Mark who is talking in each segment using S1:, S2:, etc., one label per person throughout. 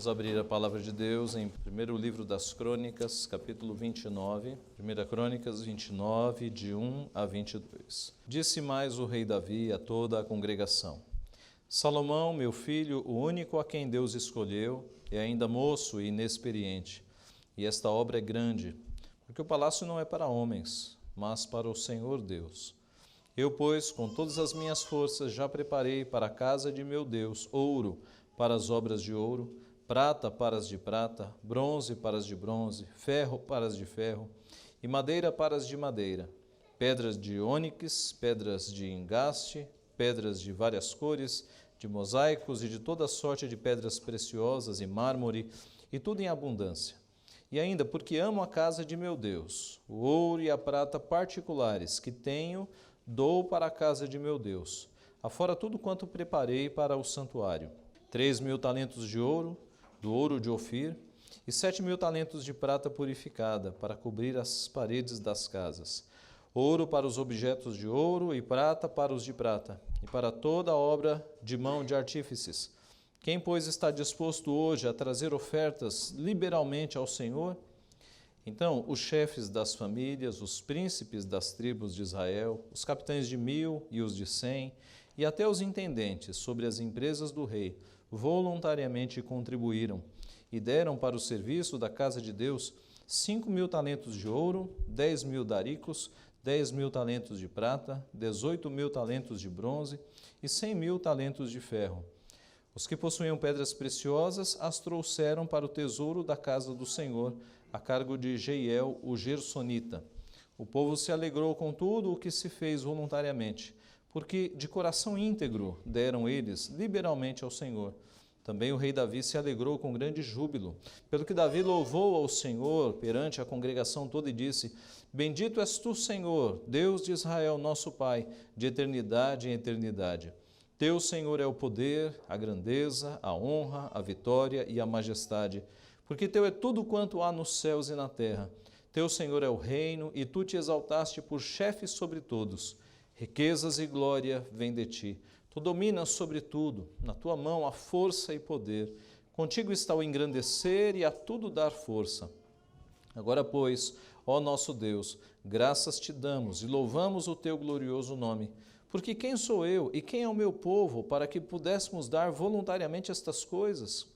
S1: Vamos abrir a palavra de Deus em primeiro livro das Crônicas, capítulo 29. 1 Crônicas 29, de 1 a 22. Disse mais o rei Davi a toda a congregação: Salomão, meu filho, o único a quem Deus escolheu, é ainda moço e inexperiente, e esta obra é grande, porque o palácio não é para homens, mas para o Senhor Deus. Eu, pois, com todas as minhas forças já preparei para a casa de meu Deus ouro para as obras de ouro, prata para as de prata, bronze para as de bronze, ferro para as de ferro e madeira para as de madeira, pedras de ônix, pedras de engaste, pedras de várias cores, de mosaicos e de toda sorte de pedras preciosas e mármore, e tudo em abundância. E ainda, porque amo a casa de meu Deus, o ouro e a prata particulares que tenho, dou para a casa de meu Deus, afora tudo quanto preparei para o santuário. 3.000 talentos de ouro, do ouro de Ofir, e 7.000 talentos de prata purificada, para cobrir as paredes das casas. Ouro para os objetos de ouro, e prata para os de prata, e para toda a obra de mão de artífices. Quem, pois, está disposto hoje a trazer ofertas liberalmente ao Senhor? Então, os chefes das famílias, os príncipes das tribos de Israel, os capitães de 1.000 e os de 100, e até os intendentes sobre as empresas do rei, voluntariamente contribuíram e deram para o serviço da casa de Deus 5.000 talentos de ouro, 10.000 daricos, 10.000 talentos de prata, 18.000 talentos de bronze e 100.000 talentos de ferro. Os que possuíam pedras preciosas as trouxeram para o tesouro da casa do Senhor, a cargo de Jeiel, o Gersonita. O povo se alegrou com tudo o que se fez voluntariamente, porque de coração íntegro deram eles liberalmente ao Senhor. Também o rei Davi se alegrou com grande júbilo, pelo que Davi louvou ao Senhor perante a congregação toda e disse: Bendito és tu, Senhor, Deus de Israel, nosso Pai, de eternidade em eternidade. Teu, Senhor, é o poder, a grandeza, a honra, a vitória e a majestade, porque teu é tudo quanto há nos céus e na terra. Teu, Senhor, é o reino, e tu te exaltaste por chefe sobre todos. Riquezas e glória vêm de ti. Tu dominas sobre tudo, na tua mão há força e poder. Contigo está o engrandecer e a tudo dar força. Agora, pois, ó nosso Deus, graças te damos e louvamos o teu glorioso nome. Porque quem sou eu e quem é o meu povo para que pudéssemos dar voluntariamente estas coisas?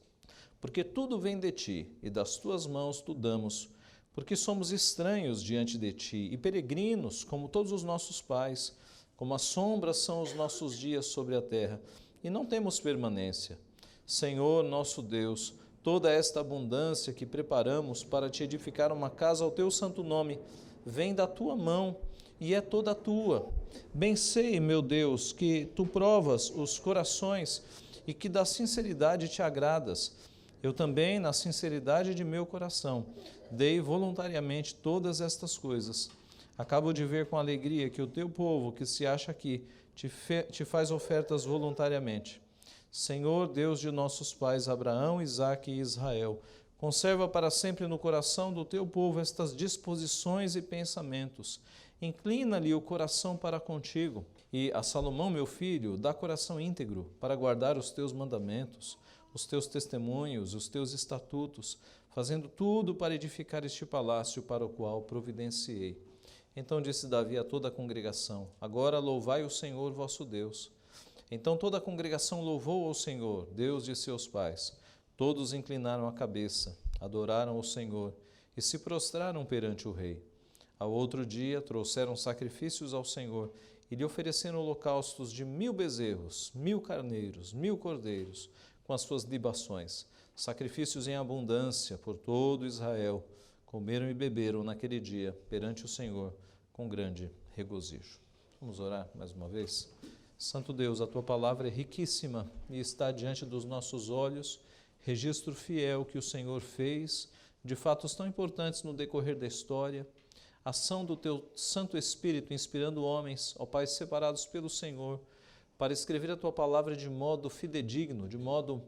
S1: Porque tudo vem de ti e das tuas mãos tu damos. Porque somos estranhos diante de ti e peregrinos, como todos os nossos pais, como as sombras são os nossos dias sobre a terra, e não temos permanência. Senhor, nosso Deus, toda esta abundância que preparamos para te edificar uma casa ao teu santo nome, vem da tua mão e é toda tua. Bem sei, meu Deus, que tu provas os corações e que da sinceridade te agradas. Eu também, na sinceridade de meu coração, dei voluntariamente todas estas coisas. Acabo de ver com alegria que o teu povo, que se acha aqui, te faz ofertas voluntariamente. Senhor, Deus de nossos pais Abraão, Isaque e Israel, conserva para sempre no coração do teu povo estas disposições e pensamentos. Inclina-lhe o coração para contigo. E a Salomão, meu filho, dá coração íntegro para guardar os teus mandamentos, os teus testemunhos, os teus estatutos, fazendo tudo para edificar este palácio para o qual providenciei. Então disse Davi a toda a congregação: Agora louvai o Senhor vosso Deus. Então toda a congregação louvou ao Senhor, Deus de seus pais. Todos inclinaram a cabeça, adoraram o Senhor e se prostraram perante o rei. Ao outro dia trouxeram sacrifícios ao Senhor e lhe ofereceram holocaustos de 1.000 bezerros, 1.000 carneiros, 1.000 cordeiros, com as suas libações, sacrifícios em abundância por todo Israel. Comeram e beberam naquele dia perante o Senhor com grande regozijo. Vamos orar mais uma vez? Santo Deus, a tua palavra é riquíssima e está diante dos nossos olhos, registro fiel que o Senhor fez de fatos tão importantes no decorrer da história, ação do teu Santo Espírito inspirando homens, ó Pai, separados pelo Senhor, para escrever a tua palavra de modo fidedigno, de modo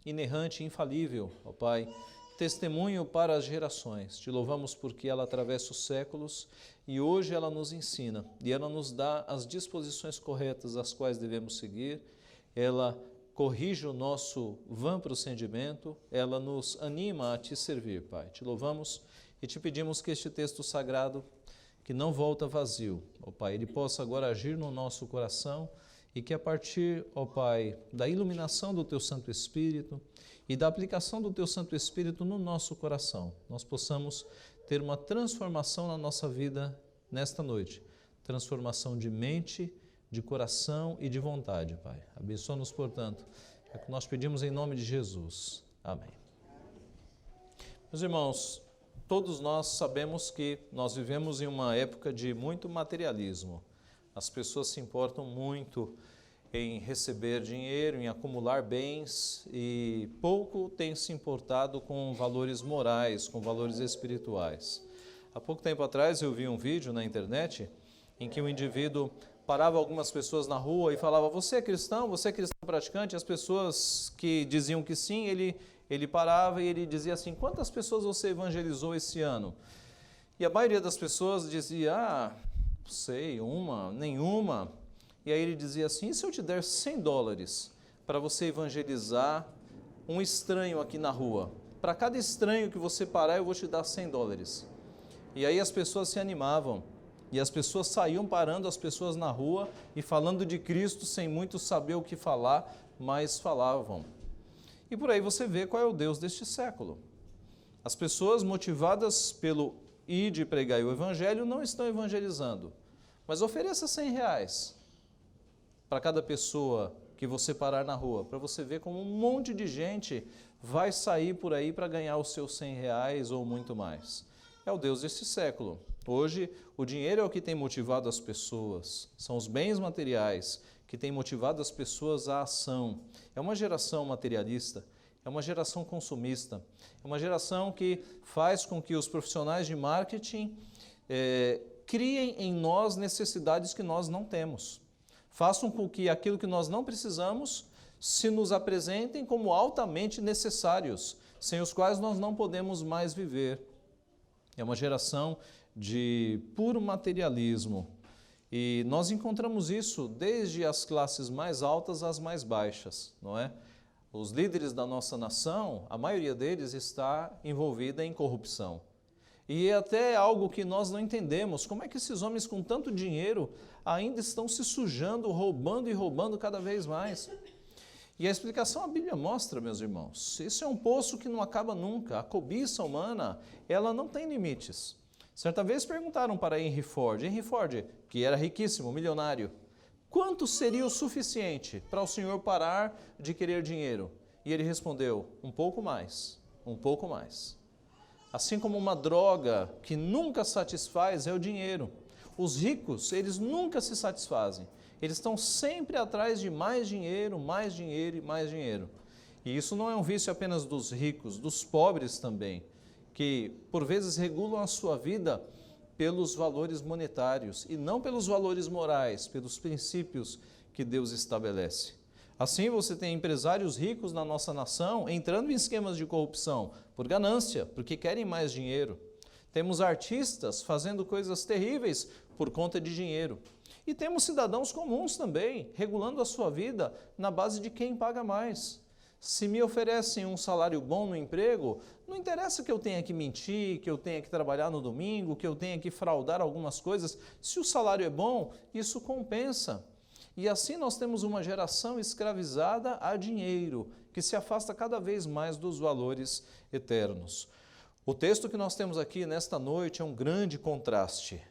S1: inerrante e infalível, ó Pai, testemunho para as gerações. Te louvamos porque ela atravessa os séculos e hoje ela nos ensina e ela nos dá as disposições corretas as quais devemos seguir. Ela corrige o nosso vã procedimento, ela nos anima a Te servir, Pai. Te louvamos e Te pedimos que este texto sagrado, que não volta vazio, ó Pai, ele possa agora agir no nosso coração e que a partir, ó Pai, da iluminação do Teu Santo Espírito e da aplicação do Teu Santo Espírito no nosso coração, nós possamos ter uma transformação na nossa vida nesta noite. Transformação de mente, de coração e de vontade, Pai. Abençoa-nos, portanto. É o que nós pedimos em nome de Jesus. Amém. Meus irmãos, todos nós sabemos que nós vivemos em uma época de muito materialismo. As pessoas se importam muito em receber dinheiro, em acumular bens e pouco tem se importado com valores morais, com valores espirituais. Há pouco tempo atrás eu vi um vídeo na internet em que um indivíduo parava algumas pessoas na rua e falava: você é cristão praticante? As pessoas que diziam que sim, ele parava e ele dizia assim: quantas pessoas você evangelizou esse ano? E a maioria das pessoas dizia: não sei, nenhuma. E aí ele dizia assim: e se eu te der $100 para você evangelizar um estranho aqui na rua? Para cada estranho que você parar, eu vou te dar $100. E aí as pessoas se animavam. E as pessoas saíam parando as pessoas na rua e falando de Cristo sem muito saber o que falar, mas falavam. E por aí você vê qual é o Deus deste século. As pessoas motivadas pelo ir de pregar o Evangelho não estão evangelizando, mas ofereça R$100 para cada pessoa que você parar na rua, para você ver como um monte de gente vai sair por aí para ganhar os seus R$100 ou muito mais. É o Deus deste século. Hoje, o dinheiro é o que tem motivado as pessoas, são os bens materiais que têm motivado as pessoas à ação. É uma geração materialista, é uma geração consumista, é uma geração que faz com que os profissionais de marketing criem em nós necessidades que nós não temos. Façam com que aquilo que nós não precisamos se nos apresentem como altamente necessários, sem os quais nós não podemos mais viver. É uma geração de puro materialismo. E nós encontramos isso desde as classes mais altas às mais baixas, não é? Os líderes da nossa nação, a maioria deles está envolvida em corrupção. E é até algo que nós não entendemos. Como é que esses homens com tanto dinheiro ainda estão se sujando, roubando e roubando cada vez mais? E a explicação a Bíblia mostra, meus irmãos. Isso é um poço que não acaba nunca. A cobiça humana, ela não tem limites. Certa vez perguntaram para Henry Ford, que era riquíssimo, milionário, quanto seria o suficiente para o senhor parar de querer dinheiro? E ele respondeu: um pouco mais, um pouco mais. Assim como uma droga que nunca satisfaz é o dinheiro. Os ricos, eles nunca se satisfazem. Eles estão sempre atrás de mais dinheiro e mais dinheiro. E isso não é um vício apenas dos ricos, dos pobres também, que por vezes regulam a sua vida pelos valores monetários e não pelos valores morais, pelos princípios que Deus estabelece. Assim você tem empresários ricos na nossa nação entrando em esquemas de corrupção por ganância, porque querem mais dinheiro. Temos artistas fazendo coisas terríveis por conta de dinheiro. E temos cidadãos comuns também, regulando a sua vida na base de quem paga mais. Se me oferecem um salário bom no emprego, não interessa que eu tenha que mentir, que eu tenha que trabalhar no domingo, que eu tenha que fraudar algumas coisas. Se o salário é bom, isso compensa. E assim nós temos uma geração escravizada a dinheiro, que se afasta cada vez mais dos valores eternos. O texto que nós temos aqui nesta noite é um grande contraste,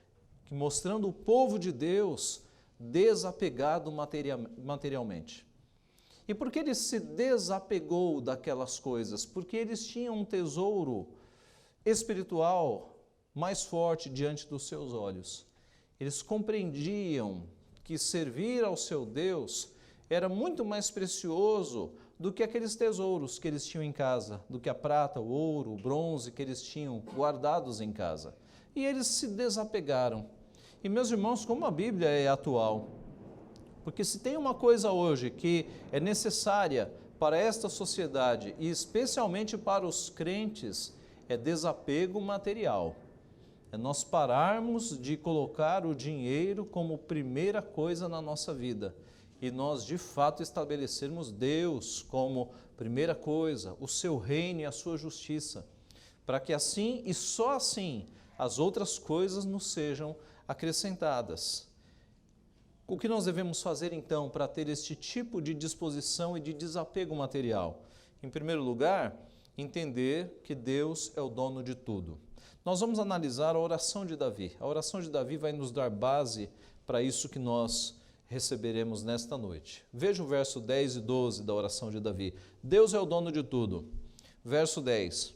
S1: mostrando o povo de Deus desapegado materialmente. E por que ele se desapegou daquelas coisas? Porque eles tinham um tesouro espiritual mais forte diante dos seus olhos. Eles compreendiam que servir ao seu Deus era muito mais precioso do que aqueles tesouros que eles tinham em casa, do que a prata, o ouro, o bronze que eles tinham guardados em casa. E eles se desapegaram. E meus irmãos, como a Bíblia é atual, porque se tem uma coisa hoje que é necessária para esta sociedade e especialmente para os crentes, é desapego material. É nós pararmos de colocar o dinheiro como primeira coisa na nossa vida e nós de fato estabelecermos Deus como primeira coisa, o seu reino e a sua justiça, para que assim e só assim as outras coisas nos sejam acrescentadas. O que nós devemos fazer então para ter este tipo de disposição e de desapego material? Em primeiro lugar, entender que Deus é o dono de tudo. Nós vamos analisar a oração de Davi. A oração de Davi vai nos dar base para isso que nós receberemos nesta noite. Veja o verso 10 e 12 da oração de Davi. Deus é o dono de tudo. Verso 10.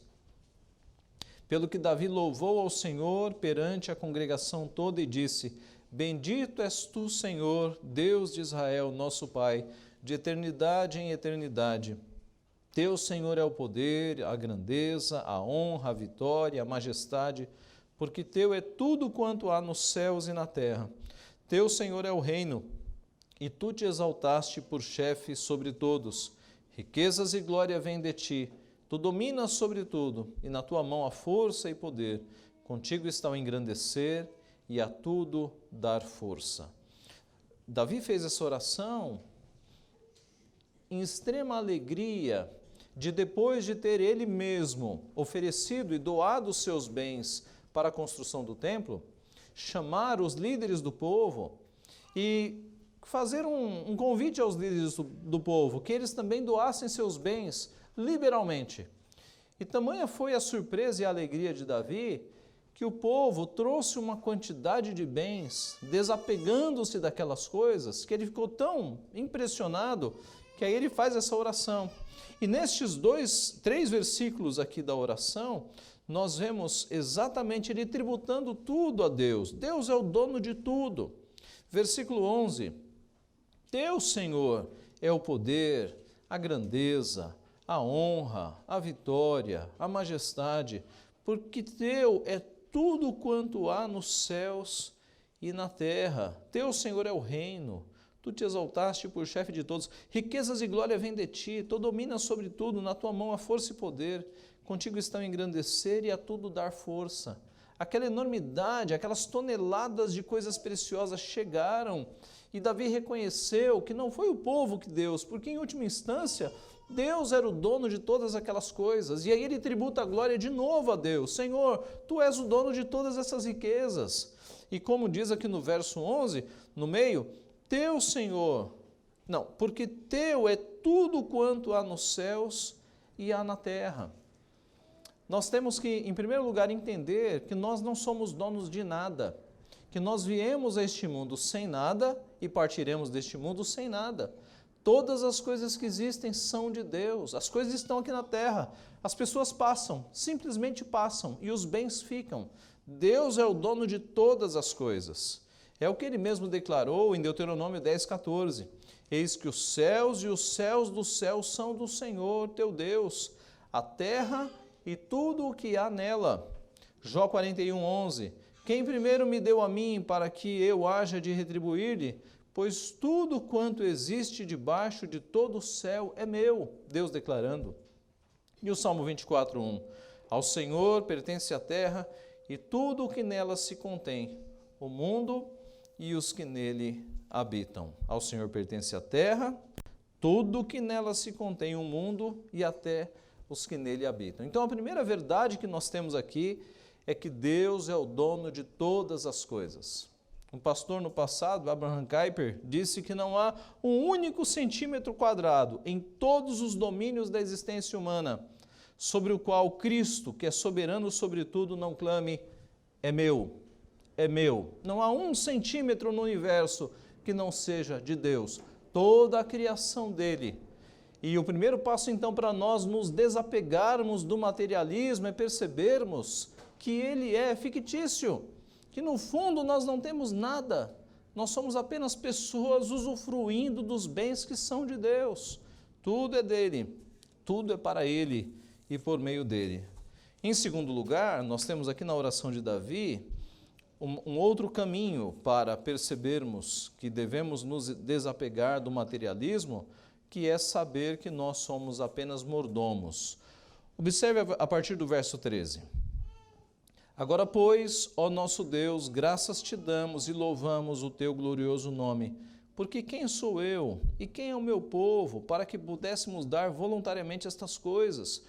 S1: Pelo que Davi louvou ao Senhor perante a congregação toda e disse: Bendito és tu, Senhor, Deus de Israel, nosso Pai, de eternidade em eternidade. Teu, Senhor, é o poder, a grandeza, a honra, a vitória, a majestade, porque teu é tudo quanto há nos céus e na terra. Teu, Senhor, é o reino, e tu te exaltaste por chefe sobre todos. Riquezas e glória vêm de ti. Tu dominas sobre tudo, e na tua mão há força e poder. Contigo está o engrandecer e a tudo dar força. Davi fez essa oração em extrema alegria de, depois de ter ele mesmo oferecido e doado os seus bens para a construção do templo, chamar os líderes do povo e fazer um convite aos líderes do povo, que eles também doassem seus bens liberalmente. E tamanha foi a surpresa e a alegria de Davi, que o povo trouxe uma quantidade de bens, desapegando-se daquelas coisas, que ele ficou tão impressionado, que aí ele faz essa oração. E nestes 3 versículos aqui da oração, nós vemos exatamente ele tributando tudo a Deus. Deus é o dono de tudo. Versículo 11. Teu, Senhor, é o poder, a grandeza, a honra, a vitória, a majestade, porque teu é tudo quanto há nos céus e na terra. Teu, Senhor, é o reino. Tu te exaltaste por chefe de todos. Riquezas e glória vêm de ti. Tu dominas sobre tudo. Na tua mão há força e poder. Contigo estão a engrandecer e a tudo dar força. Aquela enormidade, aquelas toneladas de coisas preciosas chegaram. E Davi reconheceu que não foi o povo que Deus, porque em última instância Deus era o dono de todas aquelas coisas. E aí ele tributa a glória de novo a Deus. Senhor, tu és o dono de todas essas riquezas. E como diz aqui no verso 11, no meio, teu, Senhor, não, porque teu é tudo quanto há nos céus e há na terra. Nós temos que, em primeiro lugar, entender que nós não somos donos de nada, que nós viemos a este mundo sem nada e partiremos deste mundo sem nada. Todas as coisas que existem são de Deus, as coisas estão aqui na terra, as pessoas passam, simplesmente passam, e os bens ficam. Deus é o dono de todas as coisas. É o que ele mesmo declarou em Deuteronômio 10,14. Eis que os céus e os céus dos céus são do Senhor teu Deus, a terra e tudo o que há nela. Jó 41,11. Quem primeiro me deu a mim para que eu haja de retribuir-lhe? Pois tudo quanto existe debaixo de todo o céu é meu. Deus declarando. E o Salmo 24,1. Ao Senhor pertence a terra e tudo o que nela se contém, o mundo e os que nele habitam. Ao Senhor pertence a terra, tudo o que nela se contém, o mundo e até os que nele habitam. Então a primeira verdade que nós temos aqui é que Deus é o dono de todas as coisas. Um pastor no passado, Abraham Kuyper, disse que não há um único centímetro quadrado em todos os domínios da existência humana sobre o qual Cristo, que é soberano sobre tudo, não clame, é meu, é meu. Não há um centímetro no universo que não seja de Deus. Toda a criação dele. E o primeiro passo, então, para nós nos desapegarmos do materialismo é percebermos que ele é fictício, que no fundo nós não temos nada, nós somos apenas pessoas usufruindo dos bens que são de Deus. Tudo é dele, tudo é para ele e por meio dele. Em segundo lugar, nós temos aqui na oração de Davi um outro caminho para percebermos que devemos nos desapegar do materialismo, que é saber que nós somos apenas mordomos. Observe a partir do verso 13. Agora, pois, ó nosso Deus, graças te damos e louvamos o teu glorioso nome, Porque quem sou eu e quem é o meu povo para que pudéssemos dar voluntariamente estas coisas?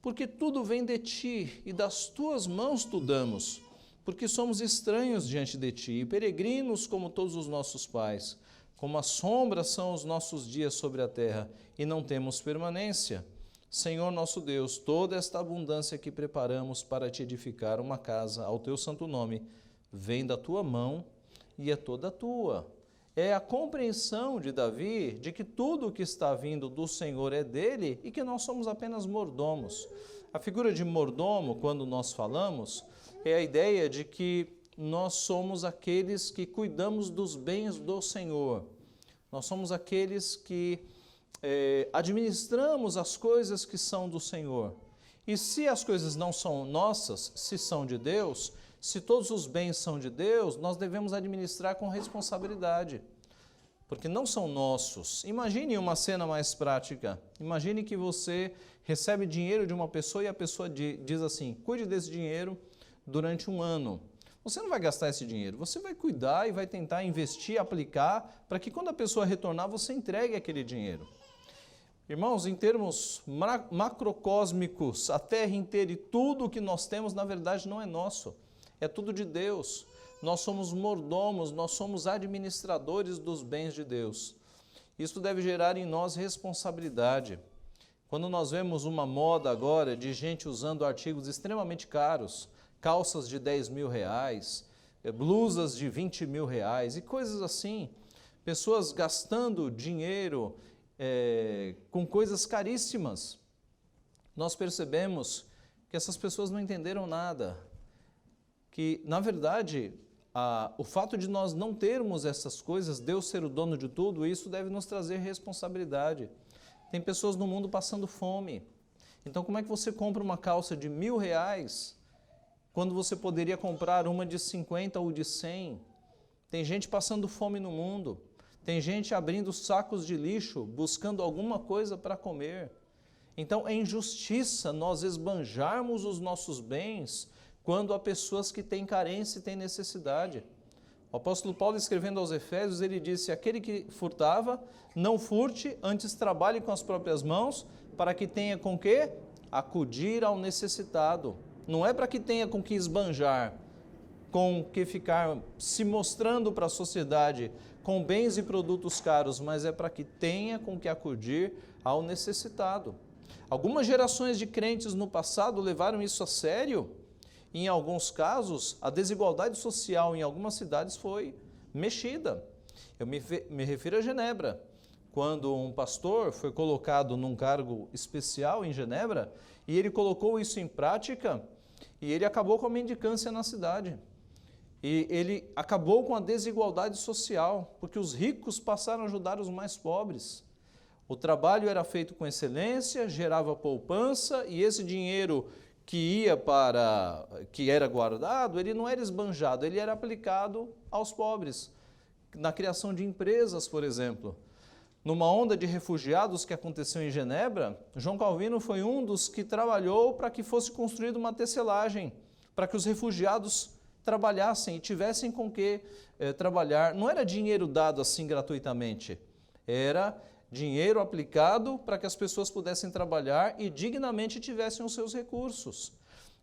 S1: Porque tudo vem de ti e das tuas mãos tu damos, porque somos estranhos diante de ti e peregrinos como todos os nossos pais. Como a sombra são os nossos dias sobre a terra e não temos permanência. Senhor nosso Deus, toda esta abundância que preparamos para te edificar uma casa ao teu santo nome, vem da tua mão e é toda tua. É a compreensão de Davi de que tudo o que está vindo do Senhor é dele e que nós somos apenas mordomos. A figura de mordomo, quando nós falamos, é a ideia de que nós somos aqueles que cuidamos dos bens do Senhor. Nós somos aqueles que administramos as coisas que são do Senhor. E se as coisas não são nossas, se são de Deus, se todos os bens são de Deus, nós devemos administrar com responsabilidade, porque não são nossos. Imagine uma cena mais prática. Imagine que você recebe dinheiro de uma pessoa e a pessoa diz assim: cuide desse dinheiro durante um ano. Você não vai gastar esse dinheiro, você vai cuidar e vai tentar investir, aplicar, para que quando a pessoa retornar, você entregue aquele dinheiro. Irmãos, em termos macrocósmicos, a terra inteira e tudo o que nós temos, na verdade, não é nosso. É tudo de Deus. Nós somos mordomos, nós somos administradores dos bens de Deus. Isso deve gerar em nós responsabilidade. Quando nós vemos uma moda agora de gente usando artigos extremamente caros, calças de 10 mil reais, blusas de 20 mil reais e coisas assim, pessoas gastando dinheiro com coisas caríssimas, nós percebemos que essas pessoas não entenderam nada. Que, na verdade, o fato de nós não termos essas coisas, Deus ser o dono de tudo, isso deve nos trazer responsabilidade. Tem pessoas no mundo passando fome. Então, como é que você compra uma calça de 1.000 reais quando você poderia comprar uma de 50 ou de 100? Tem gente passando fome no mundo. Tem gente abrindo sacos de lixo, buscando alguma coisa para comer. Então, é injustiça nós esbanjarmos os nossos bens quando há pessoas que têm carência e têm necessidade. O apóstolo Paulo, escrevendo aos Efésios, ele disse: aquele que furtava, não furte, antes trabalhe com as próprias mãos, para que tenha com que acudir ao necessitado. Não é para que tenha com que esbanjar, com que ficar se mostrando para a sociedade com bens e produtos caros, mas é para que tenha com que acudir ao necessitado. Algumas gerações de crentes no passado levaram isso a sério. Em alguns casos, a desigualdade social em algumas cidades foi mexida. Eu me refiro a Genebra. Quando um pastor foi colocado num cargo especial em Genebra, e ele colocou isso em prática, e ele acabou com a mendicância na cidade. E ele acabou com a desigualdade social, porque os ricos passaram a ajudar os mais pobres. O trabalho era feito com excelência, gerava poupança, e esse dinheiro que era guardado, ele não era esbanjado, ele era aplicado aos pobres, na criação de empresas, por exemplo. Numa onda de refugiados que aconteceu em Genebra, João Calvino foi um dos que trabalhou para que fosse construída uma tecelagem, para que os refugiados trabalhassem e tivessem com que trabalhar. Não era dinheiro dado assim gratuitamente, era dinheiro aplicado para que as pessoas pudessem trabalhar e dignamente tivessem os seus recursos.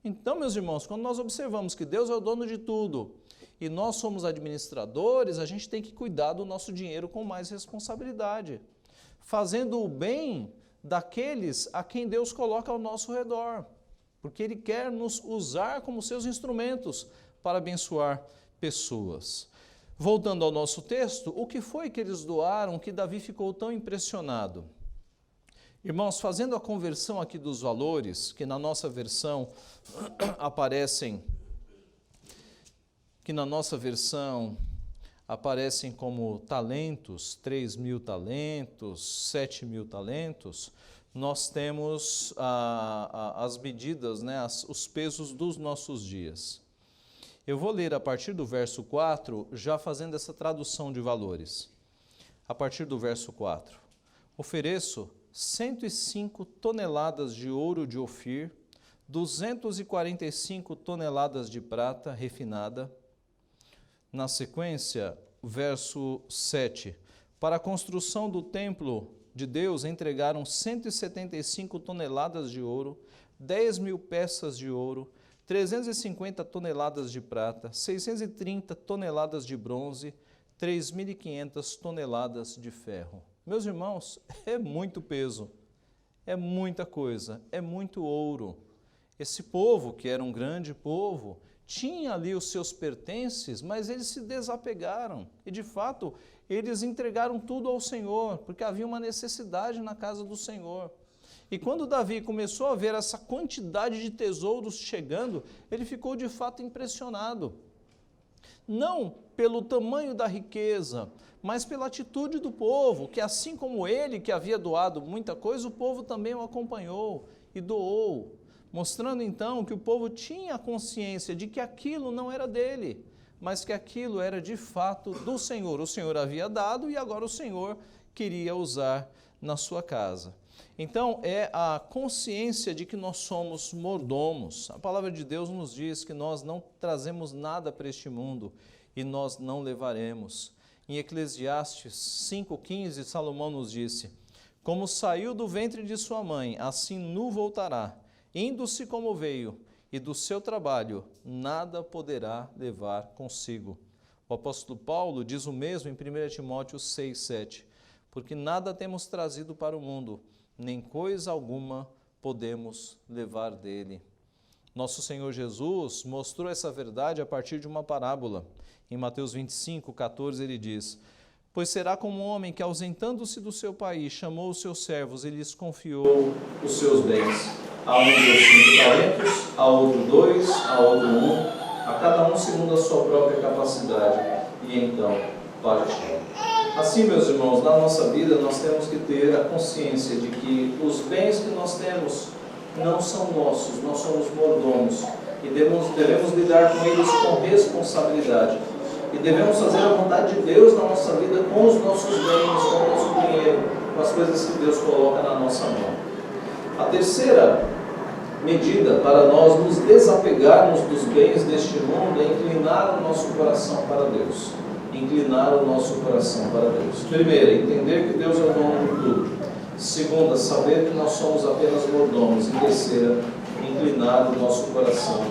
S1: Então, meus irmãos, quando nós observamos que Deus é o dono de tudo e nós somos administradores, a gente tem que cuidar do nosso dinheiro com mais responsabilidade, fazendo o bem daqueles a quem Deus coloca ao nosso redor, porque Ele quer nos usar como seus instrumentos para abençoar pessoas. Voltando ao nosso texto, o que foi que eles doaram que Davi ficou tão impressionado? Irmãos, fazendo a conversão aqui dos valores, que na nossa versão aparecem como talentos, 3.000 talentos, 7.000 talentos, nós temos as medidas, né, os pesos dos nossos dias. Eu vou ler a partir do verso 4, já fazendo essa tradução de valores. A partir do verso 4. Ofereço 105 toneladas de ouro de Ofir, 245 toneladas de prata refinada. Na sequência, verso 7. Para a construção do templo de Deus, entregaram 175 toneladas de ouro, 10.000 peças de ouro, 350 toneladas de prata, 630 toneladas de bronze, 3.500 toneladas de ferro. Meus irmãos, é muito peso, é muita coisa, é muito ouro. Esse povo, que era um grande povo, tinha ali os seus pertences, mas eles se desapegaram e, de fato, eles entregaram tudo ao Senhor, porque havia uma necessidade na casa do Senhor. E quando Davi começou a ver essa quantidade de tesouros chegando, ele ficou de fato impressionado. Não pelo tamanho da riqueza, mas pela atitude do povo, que assim como ele, que havia doado muita coisa, o povo também o acompanhou e doou, mostrando então que o povo tinha consciência de que aquilo não era dele, mas que aquilo era de fato do Senhor. O Senhor havia dado e agora o Senhor queria usar na sua casa. Então, é a consciência de que nós somos mordomos. A palavra de Deus nos diz que nós não trazemos nada para este mundo e nós não levaremos. Em Eclesiastes 5,15, Salomão nos disse: como saiu do ventre de sua mãe, assim nu voltará, indo-se como veio, e do seu trabalho nada poderá levar consigo. O apóstolo Paulo diz o mesmo em 1 Timóteo 6,7, porque nada temos trazido para o mundo, nem coisa alguma podemos levar dele. Nosso Senhor Jesus mostrou essa verdade a partir de uma parábola. Em Mateus 25,14 ele diz: pois será como um homem que, ausentando-se do seu país, chamou os seus servos e lhes confiou os seus bens. A um deu 5 talentos, a outro 2, a outro 1, a cada um segundo a sua própria capacidade, e então partiu. Assim, meus irmãos, na nossa vida nós temos que ter a consciência de que os bens que nós temos não são nossos, nós somos mordomos e devemos lidar com eles com responsabilidade. E devemos fazer a vontade de Deus na nossa vida com os nossos bens, com o nosso dinheiro, com as coisas que Deus coloca na nossa mão. A terceira medida para nós nos desapegarmos dos bens deste mundo é inclinar o nosso coração para Deus. Inclinar o nosso coração para Deus. Primeira, entender que Deus é o dono de tudo. Segunda, saber que nós somos apenas mordomos. E terceira, inclinar o nosso coração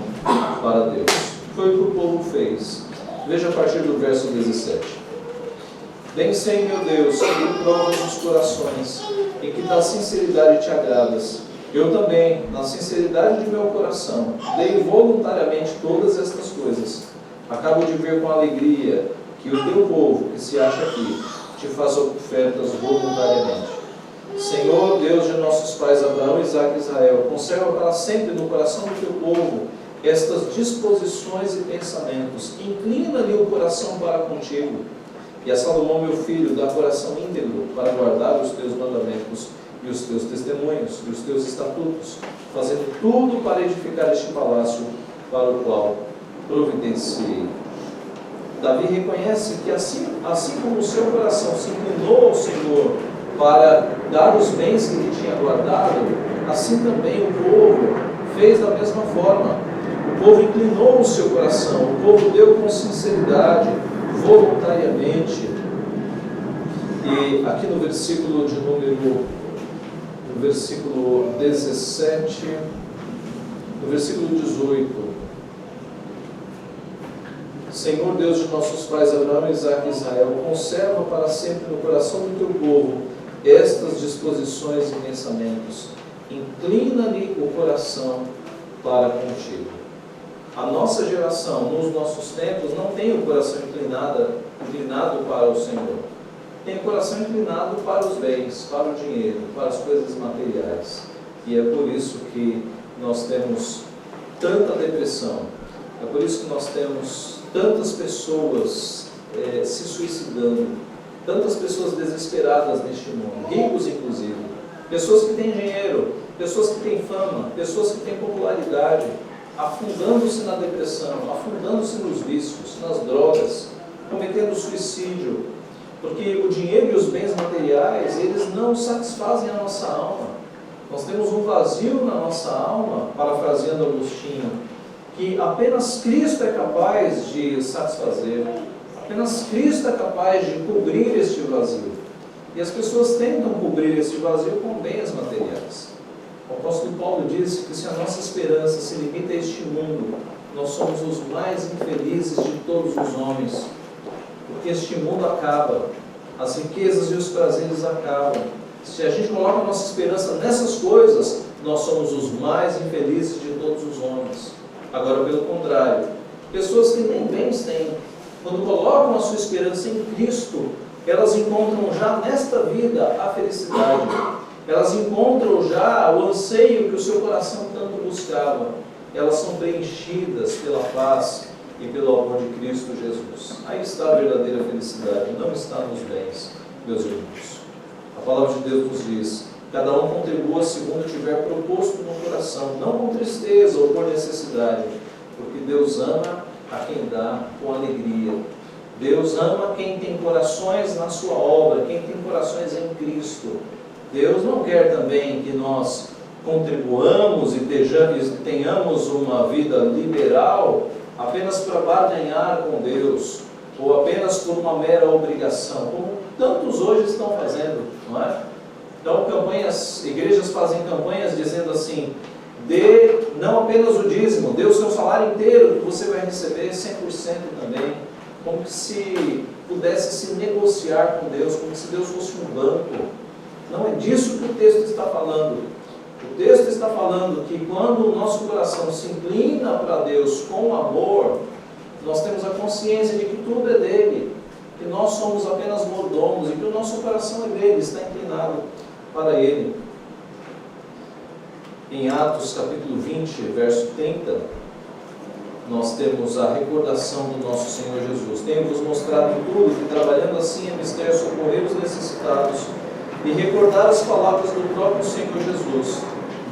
S1: para Deus. Foi o que o povo fez. Veja a partir do verso 17. Bem sei, meu Deus, que provas os corações e que da sinceridade te agradas. Eu também, na sinceridade de meu coração, dei voluntariamente todas estas coisas. Acabo de ver com alegria que o teu povo, que se acha aqui, te faz ofertas voluntariamente. Senhor, Deus de nossos pais Abraão, Isaque e Israel, conserva para sempre no coração do teu povo estas disposições e pensamentos. Inclina-lhe o coração para contigo. E a Salomão, meu filho, dá coração íntegro para guardar os teus mandamentos e os teus testemunhos e os teus estatutos, fazendo tudo para edificar este palácio para o qual providenciei. Davi reconhece que assim como o seu coração se inclinou ao Senhor para dar os bens que ele tinha guardado, assim também o povo fez da mesma forma. O povo inclinou o seu coração, o povo deu com sinceridade, voluntariamente. E aqui no versículo de número, no versículo 17, no versículo 18, Senhor Deus de nossos pais Abraão, Isaque e Israel, conserva para sempre no coração do teu povo estas disposições e pensamentos. Inclina-lhe o coração para contigo. A nossa geração, nos nossos tempos, não tem o coração inclinado para o Senhor. Tem o coração inclinado para os bens, para o dinheiro, para as coisas materiais. E é por isso que nós temos tanta depressão. É por isso que nós temos tantas pessoas se suicidando, tantas pessoas desesperadas neste mundo, ricos inclusive, pessoas que têm dinheiro, pessoas que têm fama, pessoas que têm popularidade, afundando-se na depressão, afundando-se nos vícios, nas drogas, cometendo suicídio, porque o dinheiro e os bens materiais, eles não satisfazem a nossa alma. Nós temos um vazio na nossa alma, parafraseando Agostinho, que apenas Cristo é capaz de satisfazer, apenas Cristo é capaz de cobrir este vazio. E as pessoas tentam cobrir esse vazio com bens materiais. O apóstolo Paulo disse que se a nossa esperança se limita a este mundo, nós somos os mais infelizes de todos os homens, porque este mundo acaba, as riquezas e os prazeres acabam. Se a gente coloca a nossa esperança nessas coisas, nós somos os mais infelizes de todos os homens. Agora, pelo contrário, pessoas que nem bens têm, quando colocam a sua esperança em Cristo, elas encontram já nesta vida a felicidade. Elas encontram já o anseio que o seu coração tanto buscava. Elas são preenchidas pela paz e pelo amor de Cristo Jesus. Aí está a verdadeira felicidade, não está nos bens, meus irmãos. A palavra de Deus nos diz: cada um contribua segundo tiver proposto no coração, não com tristeza ou por necessidade, porque Deus ama a quem dá com alegria. Deus ama quem tem corações na sua obra, quem tem corações em Cristo. Deus não quer também que nós contribuamos e tenhamos uma vida liberal apenas para barganhar com Deus, ou apenas por uma mera obrigação, como tantos hoje estão fazendo, não é? Então, igrejas fazem campanhas dizendo assim: dê não apenas o dízimo, dê o seu salário inteiro, que você vai receber 100% também, como se pudesse se negociar com Deus, como se Deus fosse um banco. Não é disso que o texto está falando. O texto está falando que quando o nosso coração se inclina para Deus com amor, nós temos a consciência de que tudo é dele, que nós somos apenas mordomos e que o nosso coração é dele, está inclinado para ele. Em Atos capítulo 20, verso 30, nós temos a recordação do nosso Senhor Jesus. Tenho-vos mostrado em tudo que, trabalhando assim, é mister socorrer os necessitados e recordar as palavras do próprio Senhor Jesus: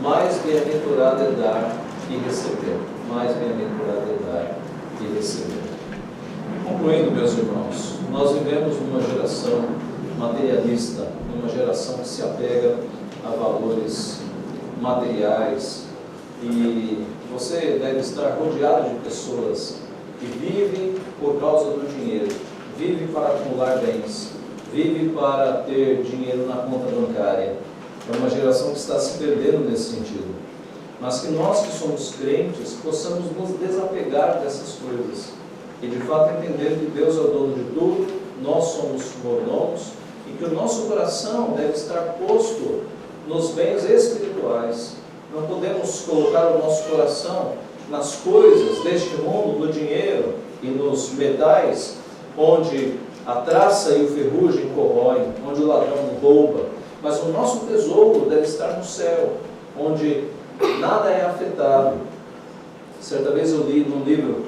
S1: mais bem-aventurado é dar e receber. Mais bem-aventurado é dar e receber. Concluindo, meus irmãos, nós vivemos numa geração materialista, numa geração que se apega a valores materiais, e você deve estar rodeado de pessoas que vivem por causa do dinheiro, vivem para acumular bens, vivem para ter dinheiro na conta bancária. É uma geração que está se perdendo nesse sentido. Mas que nós que somos crentes possamos nos desapegar dessas coisas e de fato entender que Deus é o dono de tudo, nós somos mordomos e que o nosso coração deve estar posto nos bens espirituais. Não podemos colocar o nosso coração nas coisas deste mundo, no dinheiro e nos metais, onde a traça e o ferrugem corroem, onde o ladrão rouba. Mas o nosso tesouro deve estar no céu, onde nada é afetado. Certa vez eu li num livro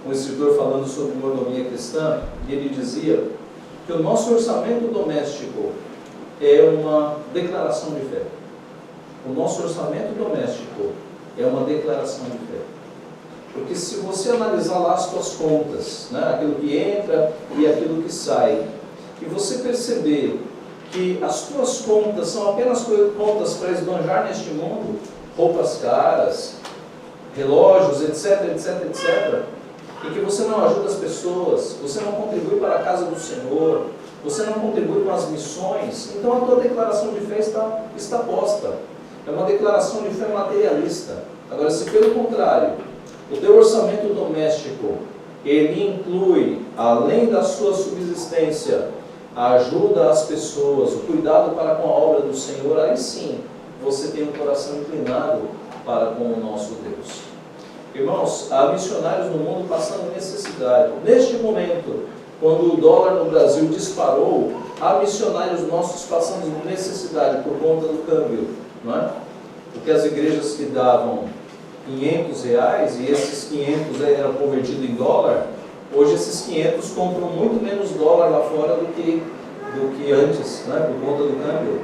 S1: um escritor falando sobre mordomia cristã, e ele dizia que o nosso orçamento doméstico é uma declaração de fé. O nosso orçamento doméstico é uma declaração de fé. Porque se você analisar lá as suas contas, né, aquilo que entra e aquilo que sai, e você perceber que as suas contas são apenas contas para esbanjar neste mundo, roupas caras, relógios, etc, etc, etc, e que você não ajuda as pessoas, você não contribui para a casa do Senhor, você não contribui com as missões, então a tua declaração de fé está posta. É uma declaração de fé materialista. Agora, se pelo contrário, o teu orçamento doméstico, ele inclui, além da sua subsistência, a ajuda às pessoas, o cuidado para com a obra do Senhor, aí sim, você tem um coração inclinado para com o nosso Deus. Irmãos, há missionários no mundo passando necessidade. Neste momento, quando o dólar no Brasil disparou, há missionários nossos passando necessidade por conta do câmbio, não é? Porque as igrejas que davam R$500 e esses 500 eram convertidos em dólar, hoje esses 500 compram muito menos dólar lá fora do que antes, né? Por conta do câmbio.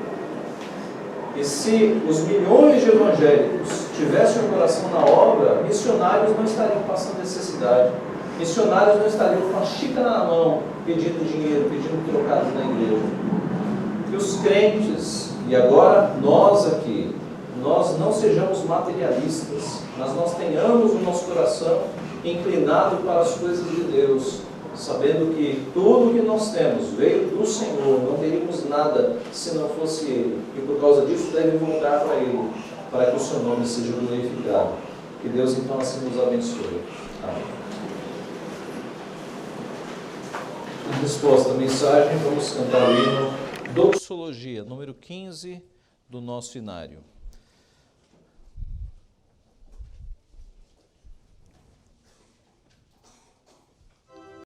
S1: E se os milhões de evangélicos tivessem o coração na obra, missionários não estariam passando necessidade. Missionários não estariam com a xícara na mão, pedindo dinheiro, pedindo trocados na igreja. Que os crentes, e agora nós aqui, nós não sejamos materialistas, mas nós tenhamos o nosso coração inclinado para as coisas de Deus, sabendo que tudo que nós temos veio do Senhor, não teríamos nada se não fosse Ele, e por causa disso deve voltar para Ele, para que o seu nome seja glorificado. Que Deus então assim nos abençoe. Amém. Em resposta à mensagem, vamos cantar o hino Doxologia, número 15 do nosso inário.